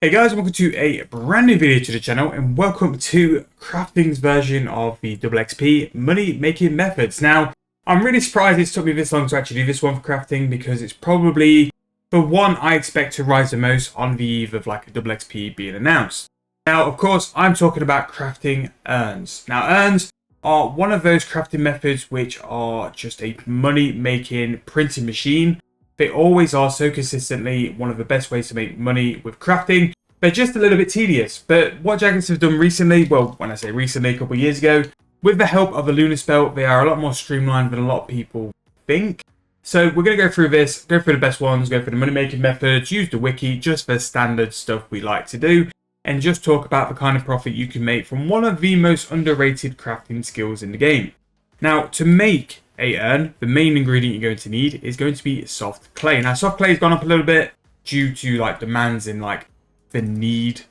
Hey guys, welcome to a brand new video to the channel and welcome to crafting's version of the double XP money making methods. Now, I'm really surprised it's took me this long to actually do this one for crafting because it's probably the one I expect to rise the most on the eve of like a double XP being announced. Now, of course, I'm talking about crafting urns. Now, urns are one of those crafting methods which are just a money making printing machine. They always are so consistently one of the best ways to make money with crafting. They're just a little bit tedious. But what Jaggers have done recently, well, when I say recently, a couple of years ago, with the help of the Lunar they are a lot more streamlined than a lot of people think. So we're going to go through this, go through the best ones, go through the money making methods, use the wiki, just the standard stuff we like to do, and just talk about the kind of profit you can make from one of the most underrated crafting skills in the game. Now, to make a urn, the main ingredient you're going to need is going to be soft clay. Now, soft clay has gone up a little bit due to like demands in like the need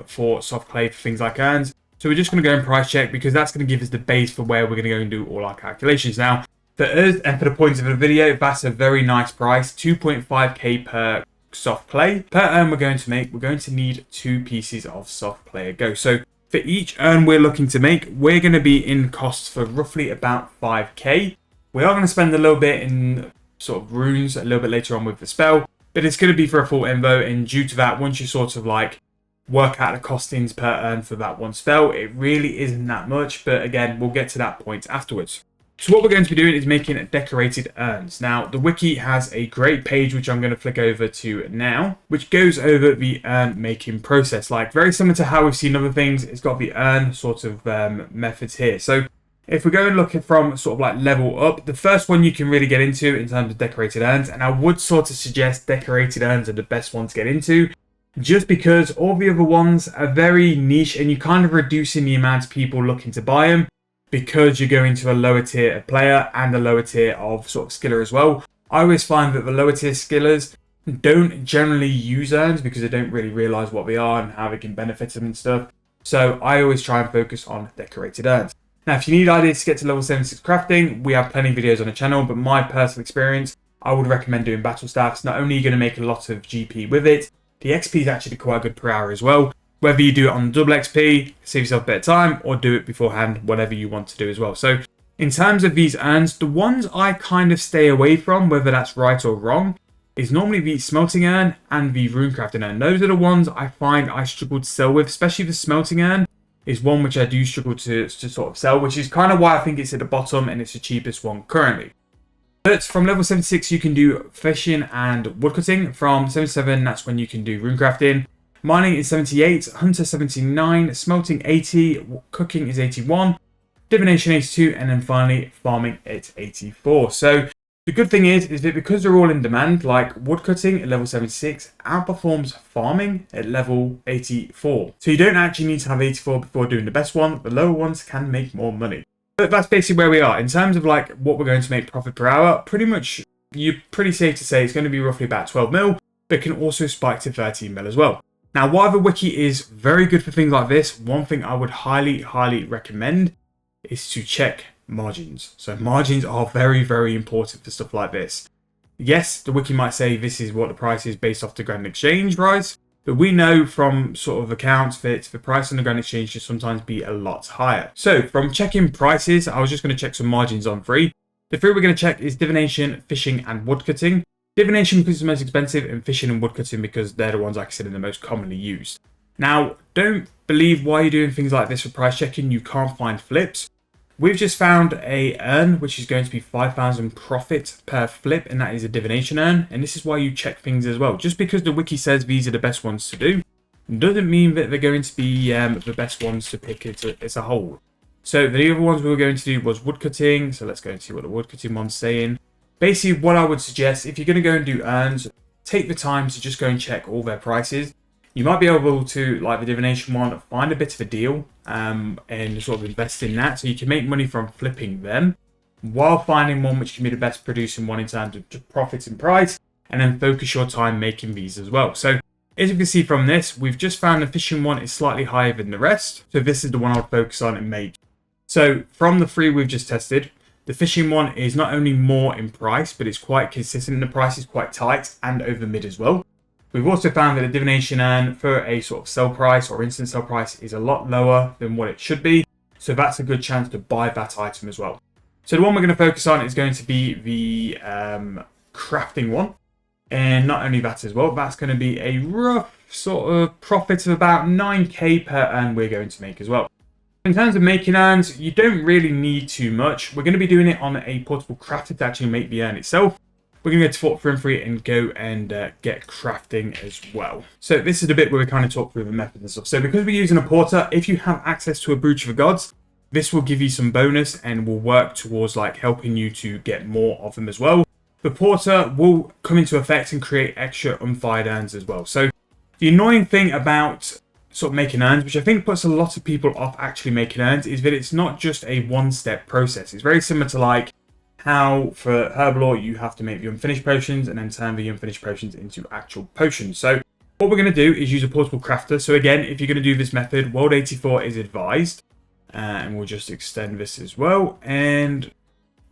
for soft clay for things like urns. So we're just going to go and price check because that's going to give us the base for where we're going to go and do all our calculations. Now, for us and for the point of the video, that's a very nice price, 2.5k per soft clay. Per urn we're going to make, we're going to need 2 pieces of soft clay a go. So for each urn we're looking to make, we're going to be in costs for roughly about 5k. We are going to spend a little bit in sort of runes a little bit later on with the spell, but it's going to be for a full invo, and due to that, once you sort of like work out the costings per urn for that one spell, it really isn't that much, but again, we'll get to that point afterwards. So what we're going to be doing is making decorated urns. Now, the wiki has a great page, which I'm going to flick over to now, which goes over the urn making process. Like very similar to how we've seen other things, it's got the urn sort of methods here. So if we go and look at from sort of like level up, the first one you can really get into in terms of decorated urns, and I would sort of suggest decorated urns are the best one to get into, just because all the other ones are very niche and you're kind of reducing the amount of people looking to buy them because you're going to a lower tier of player and a lower tier of sort of skiller as well. I always find that the lower tier skillers don't generally use urns because they don't really realize what they are and how they can benefit them and stuff. So I always try and focus on decorated urns. Now, if you need ideas to get to level 76 crafting, we have plenty of videos on the channel, but my personal experience, I would recommend doing battle staffs. Not only are you going to make a lot of GP with it, the XP is actually quite good per hour as well. Whether you do it on double XP, save yourself a bit of time, or do it beforehand, whatever you want to do as well. So in terms of these urns, the ones I kind of stay away from, whether that's right or wrong, is normally the smelting urn and the rune crafting urn. Those are the ones I find I struggle to sell with, especially the smelting urn is one which I do struggle to sort of sell, which is kind of why I think it's at the bottom and it's the cheapest one currently. But from level 76, you can do fishing and woodcutting. From 77, that's when you can do rune crafting. Mining is 78, hunter 79, smelting 80, cooking is 81, divination 82, and then finally farming at 84. So the good thing is that because they're all in demand, like woodcutting at level 76 outperforms farming at level 84. So you don't actually need to have 84 before doing the best one. The lower ones can make more money. But that's basically where we are. In terms of like what we're going to make profit per hour, pretty much you're pretty safe to say it's going to be roughly about 12 mil, but can also spike to 13 mil as well. Now, while the wiki is very good for things like this, one thing I would highly recommend is to check margins. So margins are very, very important for stuff like this. Yes, the wiki might say this is what the price is based off the Grand Exchange price, but we know from sort of accounts that the price on the Grand Exchange should sometimes be a lot higher. So from checking prices, I was just going to check some margins on free. The three we're going to check is divination, fishing, and woodcutting. Divination because it's the most expensive, and fishing and woodcutting because they're the ones, like I said, are the most commonly used. Now, don't believe why you're doing things like this for price checking. You can't find flips. We've just found a urn which is going to be 5,000 profit per flip, and that is a divination urn. And this is why you check things as well. Just because the wiki says these are the best ones to do doesn't mean that they're going to be the best ones to pick as a whole. So the other ones we were going to do was woodcutting. So let's go and see what the woodcutting one's saying. Basically, what I would suggest, if you're going to go and do urns, take the time to just go and check all their prices. You might be able to, like the divination one, find a bit of a deal and sort of invest in that. So you can make money from flipping them while finding one which can be the best producing one in terms of profit and price, and then focus your time making these as well. So as you can see from this, we've just found the fishing one is slightly higher than the rest. So this is the one I would focus on and make. So from the three we've just tested, the fishing one is not only more in price, but it's quite consistent. The price is quite tight and over mid as well. We've also found that the divination urn for a sort of sell price or instant sell price is a lot lower than what it should be. So that's a good chance to buy that item as well. So the one we're going to focus on is going to be the crafting one. And not only that as well, that's going to be a rough sort of profit of about 9k per urn we're going to make as well. In terms of making urns, you don't really need too much. We're going to be doing it on a portable crafter to actually make the urn itself. We're going to go to Fort Free and go and get crafting as well. So this is the bit where we kind of talk through the method and stuff. So because we're using a porter, if you have access to a Brooch of the Gods, this will give you some bonus and will work towards like helping you to get more of them as well. The porter will come into effect and create extra unfired urns as well. So the annoying thing about sort of making urns, which I think puts a lot of people off actually making urns, is that it's not just a one-step process. It's very similar to like how for Herbalore you have to make the unfinished potions and then turn the unfinished potions into actual potions. So what we're going to do is use a portable crafter. So again, if you're going to do this method, World 84 is advised. And we'll just extend this as well. And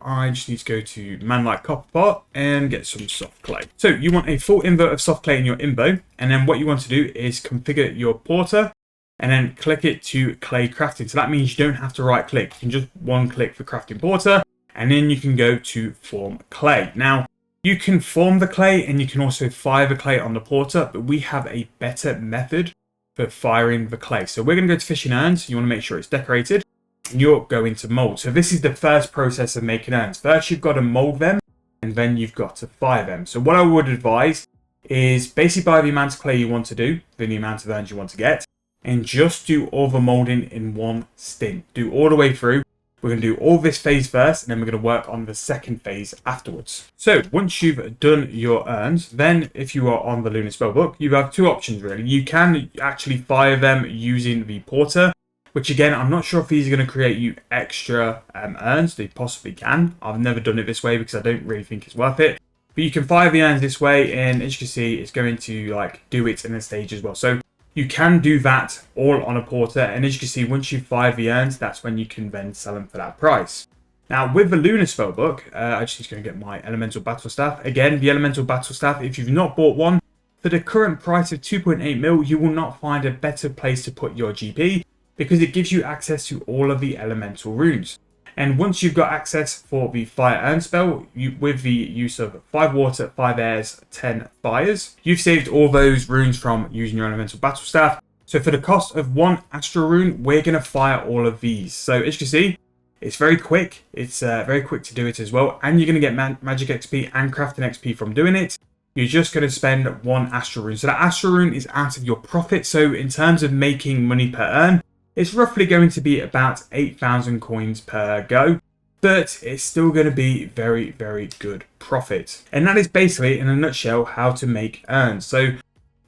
I just need to go to Manlike Copper Pot and get some soft clay. So you want a full invert of soft clay in your imbo. And then what you want to do is configure your porter and then click it to clay crafting. So that means you don't have to right click. You can just one click for crafting porter and then you can go to form clay. Now you can form the clay and you can also fire the clay on the porter, but we have a better method for firing the clay. So we're going to go to fishing urns. You want to make sure it's decorated. And you're going to mold. So this is the first process of making urns. First, you've got to mold them, and then you've got to fire them. So what I would advise is basically buy the amount of clay you want to do, then the amount of urns you want to get, and just do all the molding in one stint. Do all the way through. We're going to do all this phase first, and then we're going to work on the second phase afterwards. So once you've done your urns, then if you are on the Lunar Spellbook, you have two options really. You can actually fire them using the porter, which again, I'm not sure if these are going to create you extra urns. They possibly can. I've never done it this way because I don't really think it's worth it. But you can fire the urns this way, and as you can see, it's going to like do it in a stage as well. So you can do that all on a porter, and as you can see, once you fire the urns, that's when you can then sell them for that price. Now, with the Lunar Spellbook, I just need to go and get my Elemental Battle Staff. Again, the Elemental Battle Staff, if you've not bought one, for the current price of 2.8 mil, you will not find a better place to put your GP, because it gives you access to all of the elemental runes. And once you've got access for the Fire Urn spell, with the use of 5 water, 5 airs, 10 fires, you've saved all those runes from using your elemental battle staff. So for the cost of 1 astral rune, we're going to fire all of these. So as you can see, it's very quick. It's very quick to do it as well. And you're going to get magic XP and crafting XP from doing it. You're just going to spend 1 astral rune. So that astral rune is out of your profit. So in terms of making money per urn, it's roughly going to be about 8,000 coins per go, but it's still going to be very, very good profit. And that is basically, in a nutshell, how to make urns. So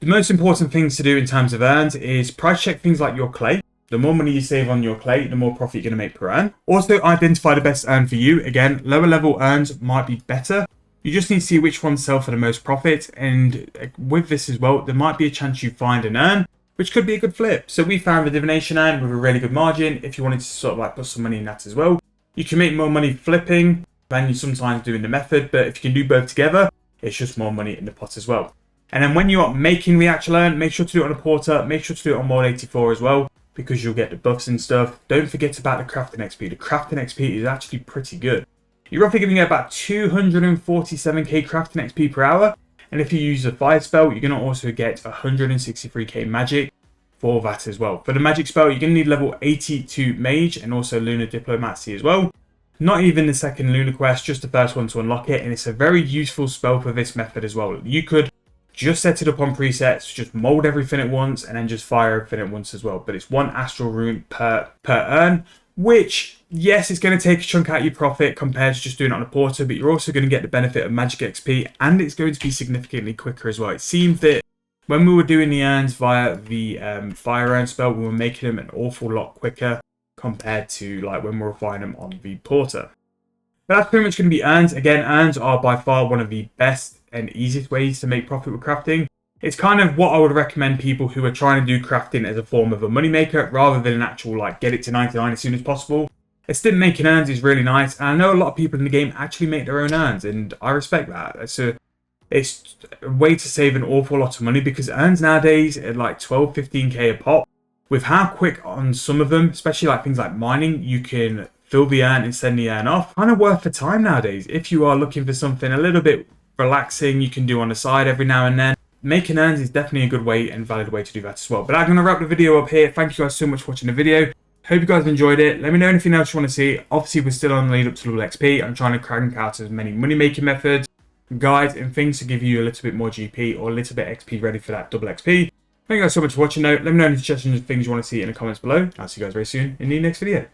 the most important things to do in terms of urns is price check things like your clay. The more money you save on your clay, the more profit you're going to make per urn. Also identify the best urn for you. Again, lower level urns might be better. You just need to see which ones sell for the most profit. And with this as well, there might be a chance you find an urn which could be a good flip. So we found the divination urn with a really good margin. If you wanted to sort of like put some money in that as well, you can make more money flipping than you sometimes do in the method. But if you can do both together, it's just more money in the pot as well. And then when you are making the actual urn, make sure to do it on a porter. Make sure to do it on World 84 as well, because you'll get the buffs and stuff. Don't forget about the crafting XP. The crafting XP is actually pretty good. You're roughly going to get about 247k crafting XP per hour. And if you use a fire spell, you're going to also get 163k magic for that as well. For the magic spell, you're going to need level 82 mage and also lunar diplomacy as well. Not even the second lunar quest, just the first one to unlock it. And it's a very useful spell for this method as well. You could just set it up on presets, just mold everything at once and then just fire everything at once as well. But it's 1 astral rune per urn, which, yes, it's going to take a chunk out of your profit compared to just doing it on a porter, but you're also going to get the benefit of magic XP, and it's going to be significantly quicker as well. It seemed that when we were doing the urns via the fire urn spell, we were making them an awful lot quicker compared to like when we were firing them on the porter. But that's pretty much going to be urns. Again, urns are by far one of the best and easiest ways to make profit with crafting. It's kind of what I would recommend people who are trying to do crafting as a form of a moneymaker rather than an actual like get it to 99 as soon as possible. Stint making urns is really nice, and I know a lot of people in the game actually make their own urns, and I respect that. It's a It's a way to save an awful lot of money because urns nowadays are like 12, 15k a pop. With how quick on some of them, especially like things like mining, you can fill the urn and send the urn off. Kind of worth the time nowadays. If you are looking for something a little bit relaxing, you can do on the side every now and then. Making urns is definitely a good way and valid way to do that as well. But I'm going to wrap the video up here. Thank you guys so much for watching the video. Hope you guys enjoyed it. Let me know anything else you want to see. Obviously, we're still on the lead up to level XP. I'm trying to crank out as many money making methods, guides, and things to give you a little bit more GP or a little bit XP ready for that double XP. Thank you guys so much for watching though. Let me know any suggestions and things you want to see in the comments below. I'll see you guys very soon in the next video.